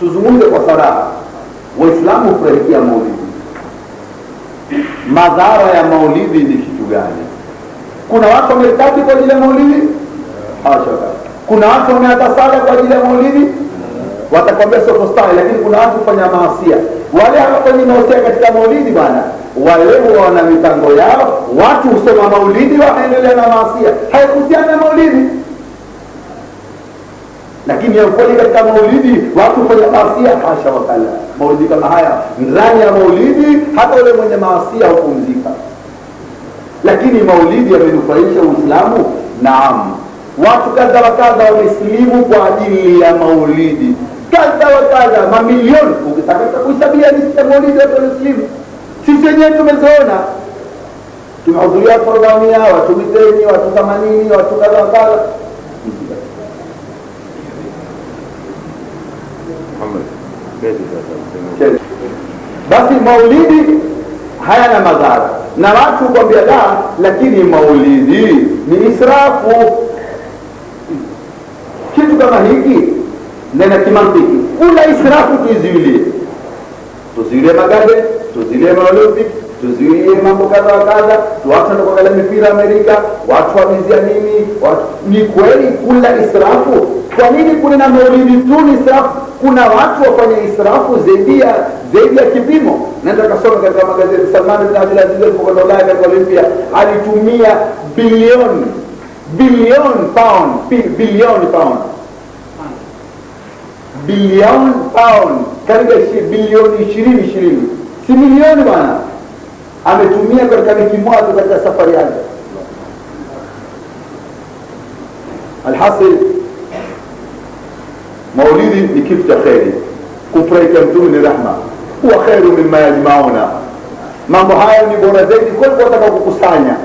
tuzungumze kwa saraha. Waislamu hufurahikia maulidi. Madhara ya maulidi ni kitu gani? Kuna watu wamertadi kwa ajili ya maulidi? Hasha. Kuna watu wameatasada kwa ajili ya maulidi? Watakwambia sio stahi. Lakini kuna watu kufanya maasia. Wale hawafanyi maasia katika maulidi bwana, wale wana mipango yao. Watu husoma maulidi wanaendelea na maasia, haikuhusiana na maulidi. Lakini ya ukweli katika maulidi watu hufanya maasia. Hasha wakala. Maulidi kama haya, ndani ya maulidi hata yule mwenye maasia hupumzika. Lakini maulidi yamenufaisha Uislamu? Naam. Watu kadha wa kadha wamesilimu kwa ajili ya maulidi, kadha wa kadha, mamilioni. Ukitaka kuhesabia listi ya maulidi watu wamesilimu. Sisi wenyewe tumezoona, tumehudhuria programu ya watu 20, watu 80, watu kadha wa kadha. Basi maulidi hayana madhara, na watu kwambia la, lakini maulidi ni israfu. Kitu kama hiki nena kimantiki, kula israfu tuziwilie magade, tuziwilie maolympic, tuziwilie mambo kadha wa kadha, tuacha na kuangalia mipira Amerika, watu wamizia nini, ni kweli kula israfu. Kwa nini kuna maulidi tu ni israfu? Kuna watu wafanya israfu zaidi ya kipimo. Nenda kasoma katika magazeti. Salman bin Abdul Aziz alipokwenda Ulaya katika Olympia alitumia bilioni pound, karibu bilioni 20, si milioni bwana, ametumia katika wiki moja katika safari yake. Alhasil, maulidi ni kitu cha kheri. Kumfurahikia mtume ni rahma, huwa khairu mimma yajmauna. Mambo haya ni bora zaidi kuliko wataka kukusanya.